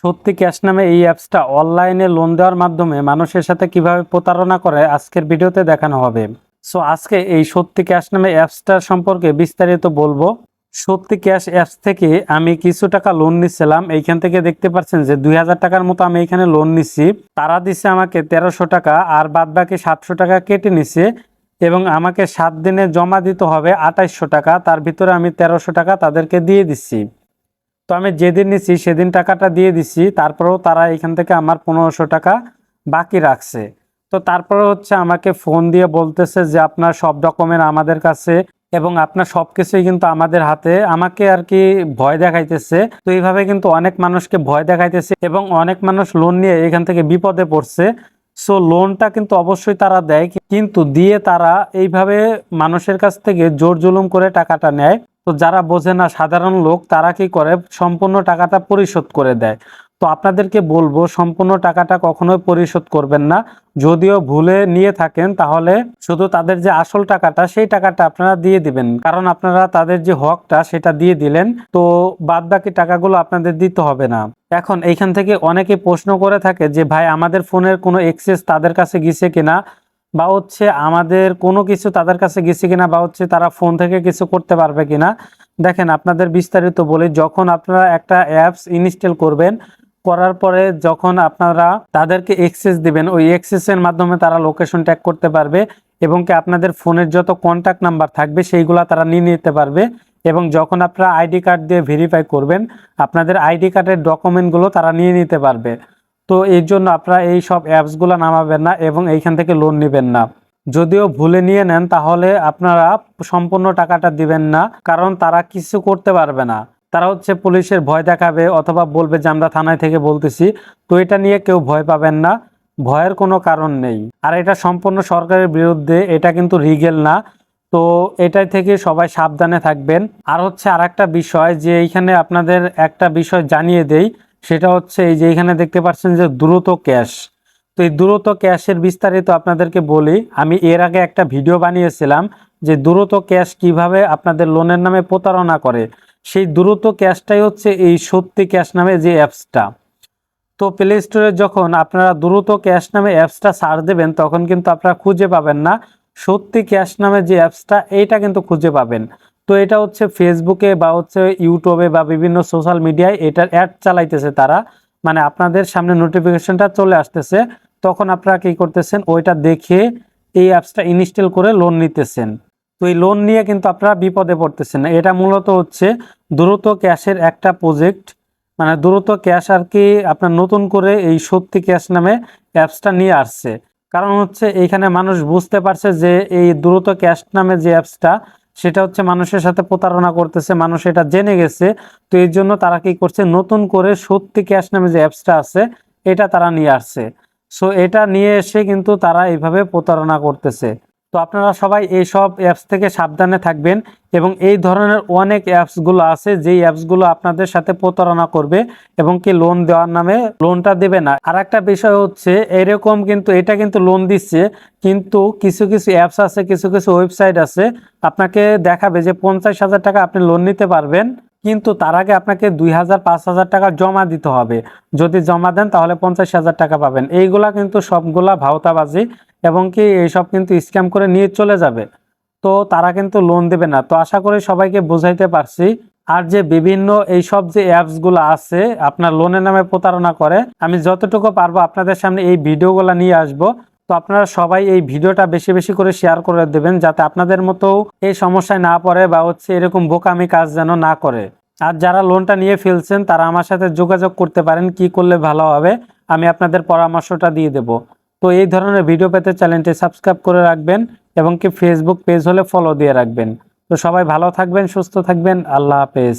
সত্যি ক্যাশ নামে এই অ্যাপসটা অনলাইনে লোন দেওয়ার মাধ্যমে মানুষের সাথে কিভাবে প্রতারণা করে আজকের ভিডিওতে দেখানো হবে। সো আজকে এই সত্যি ক্যাশ নামে অ্যাপসটার সম্পর্কে বিস্তারিত বলবো। সত্যি ক্যাশ অ্যাপস থেকে আমি কিছু টাকা লোন নিচ্ছিলাম। এইখান থেকে দেখতে পাচ্ছেন যে 2000 টাকার মতো আমি এখানে লোন নিচ্ছি। তারা দিচ্ছে আমাকে 1300 টাকা, আর বাদ বাকি 700 টাকা কেটে নিছে এবং আমাকে 7 দিনে জমা দিতে হবে 2800 টাকা। তার ভিতরে আমি 1300 টাকা তাদেরকে দিয়ে দিচ্ছি। তো আমি যেদিন নিচ্ছি সেদিন টাকাটা দিয়ে দিচ্ছি, তারপরেও তারা এখান থেকে আমার 1500 টাকা বাকি রাখছে। তো তারপরে হচ্ছে আমাকে ফোন দিয়ে বলতেছে যে আপনার সব ডকুমেন্ট আমাদের কাছে এবং আপনার সবকিছুই কিন্তু আমাদের হাতে, আমাকে আর কি ভয় দেখাইতেছে। তো এইভাবে কিন্তু অনেক মানুষকে ভয় দেখাইতেছে এবং অনেক মানুষ লোন নিয়ে এখান থেকে বিপদে পড়ছে। সো লোনটা কিন্তু অবশ্যই তারা দেয়, কিন্তু দিয়ে তারা এইভাবে মানুষের কাছ থেকে জোর জুলুম করে টাকাটা নেয়। তো যারা বোঝে না সাধারণ লোক, তারা কি করে সম্পূর্ণ টাকাটা পরিশোধ করে দেয়। তো আপনাদেরকে বলবো সম্পূর্ণ টাকাটা কখনোই পরিশোধ করবেন না। যদিও ভুলে নিয়ে থাকেন তাহলে শুধু তাদের যে আসল টাকাটা সেই টাকাটা আপনারা দিয়ে দিবেন, কারণ আপনারা তাদের যে হকটা সেটা দিয়ে দিলেন, তো বাদ বাকি টাকাগুলো আপনাদের দিতে হবে না। এখন এইখান থেকে অনেকে প্রশ্ন করে থাকে যে ভাই আমাদের ফোনের কোনো এক্সেস তাদের কাছে গেছে কিনা, বা হচ্ছে আমাদের কোনো কিছু তাদের কাছে গেছে কিনা, বা হচ্ছে তারা ফোন থেকে কিছু করতে পারবে কিনা। দেখেন আপনাদের বিস্তারিত বলি, যখন আপনারা একটা অ্যাপস ইনস্টল করবেন, করার পরে যখন আপনারা তাদেরকে অ্যাক্সেস দিবেন, ওই অ্যাক্সেসের মাধ্যমে তারা লোকেশন ট্র্যাক করতে পারবে এবং কি আপনাদের ফোনের যত কন্ট্যাক্ট নাম্বার থাকবে সেইগুলা তারা নিয়ে নিতে পারবে। এবং যখন আপনারা আইডি কার্ড দিয়ে ভেরিফাই করবেন, আপনাদের আইডি কার্ডের ডকুমেন্টগুলো তারা নিয়ে নিতে পারবে। তো এই জন্য আপনারা এই সব অ্যাপসগুলো নামাবেন না এবং এইখান থেকে লোন নেবেন না। যদিও ভুলে নিয়ে নেন তাহলে আপনারা সম্পূর্ণ টাকাটা দিবেন না, কারণ তারা কিছু করতে পারবে না। তারা হচ্ছে পুলিশের ভয় দেখাবে অথবা বলবে যে আমরা থানায় থেকে বলতেছি। তো এটা নিয়ে কেউ ভয় পাবেন না, ভয়ের কোনো কারণ নেই। আর এটা সম্পূর্ণ সরকারের বিরুদ্ধে, এটা কিন্তু লিগ্যাল না। তো এটাই থেকে সবাই সাবধানে থাকবেন। আর হচ্ছে আরেকটা বিষয়, যে এইখানে আপনাদের একটা বিষয় জানিয়ে দেই, সেটা হচ্ছে এই যে এখানে দেখতে পাচ্ছেন যে দ্রুত ক্যাশ। তো এই দ্রুত ক্যাশের বিস্তারিত আপনাদেরকে বলি। আমি এর আগে একটা ভিডিও বানিয়েছিলাম যে দ্রুত ক্যাশ কিভাবে আপনাদের লোনের নামে প্রতারণা করে। সেই দ্রুত ক্যাশটাই হচ্ছে এই সত্যি ক্যাশ নামে যে অ্যাপসটা। তো প্লে স্টোরে যখন আপনারা দ্রুত ক্যাশ নামে অ্যাপসটা সার্চ দেবেন, তখন কিন্তু আপনারা খুঁজে পাবেন না সত্যি ক্যাশ নামে যে অ্যাপসটা, এইটা কিন্তু খুঁজে পাবেন। তো এটা হচ্ছে ফেসবুকে বা হচ্ছে ইউটিউবে বা বিভিন্ন সোশ্যাল মিডিয়ায় এটার অ্যাড চালাইতেছে তারা, মানে আপনাদের সামনে নোটিফিকেশনটা চলে আসতেছে, তখন আপনারা কি করতেছেন ওইটা দেখে এই অ্যাপসটা ইনস্টল করে লোন নিতেছেন। তো এই লোন নিয়ে কিন্তু আপনারা বিপদে পড়তেছেন না। এটা মূলত হচ্ছে দ্রুত ক্যাশের একটা প্রজেক্ট, মানে দ্রুত ক্যাশ আর কি আপনার নতুন করে এই সত্যি ক্যাশ নামে অ্যাপসটা নিয়ে আসছে। কারণ হচ্ছে এইখানে মানুষ বুঝতে পারছে যে এই দ্রুত ক্যাশ নামে যে অ্যাপসটা, সেটা হচ্ছে মানুষের সাথে প্রতারণা করতেছে, মানুষ এটা জেনে গেছে। তো এই জন্য তারা কি করছে, নতুন করে সত্যি ক্যাশ নামে যে অ্যাপসটা আছে এটা তারা নিয়ে আসছে। সো এটা নিয়ে এসে কিন্তু তারা এইভাবে প্রতারণা করতেছে। তো আপনারা সবাই এই সব অ্যাপস থেকে সাবধানে থাকবেন। এবং এই ধরনের অনেক অ্যাপসগুলো আছে যেই অ্যাপসগুলো আপনাদের সাথে প্রতারণা করবে এবং কি লোন দেওয়ার নামে লোনটা দেবে না। আর একটা বিষয় হচ্ছে এরকম, কিন্তু এটা কিন্তু লোন দিচ্ছে, কিন্তু কিছু কিছু অ্যাপস আছে, কিছু কিছু ওয়েবসাইট আছে, আপনাকে দেখাবে যে 50,000 টাকা আপনি লোন নিতে পারবেন, কিন্তু তার আগে আপনাকে 2,000 5,000 টাকা জমা দিতে হবে। যদি জমা দেন তাহলে 50,000 টাকা পাবেন। এইগুলা কিন্তু সবগুলা ভাওতাবাজি এবং কি এইসব কিন্তু স্ক্যাম করে নিয়ে চলে যাবে। তো তারা কিন্তু লোন দেবে না। তো আশা করি সবাইকে বোঝাইতে পারছি। আর যে বিভিন্ন এইসব যে অ্যাপসগুলো আছে আপনার লোনের নামে প্রতারণা করে, আমি যতটুকু পারবো আপনাদের সামনে এই ভিডিওগুলো নিয়ে আসব। তো আপনারা সবাই এই ভিডিওটা বেশি বেশি করে শেয়ার করে দেবেন, যাতে আপনাদের মতো এই সমস্যায় না পড়ে বা হচ্ছে এরকম বোকামি কাজ যেন না করে। আর যারা লোনটা নিয়ে ফেলছেন তারা আমার সাথে যোগাযোগ করতে পারেন, কি করলে ভালো হবে আমি আপনাদের পরামর্শটা দিয়ে দেব। তো এই ধরনের ভিডিও পেতে চ্যানেলটি সাবস্ক্রাইব করে রাখবেন এবং কি ফেসবুক পেজ হলে ফলো দিয়ে রাখবেন। তো সবাই ভালো থাকবেন, সুস্থ থাকবেন, আল্লাহ হাফেজ।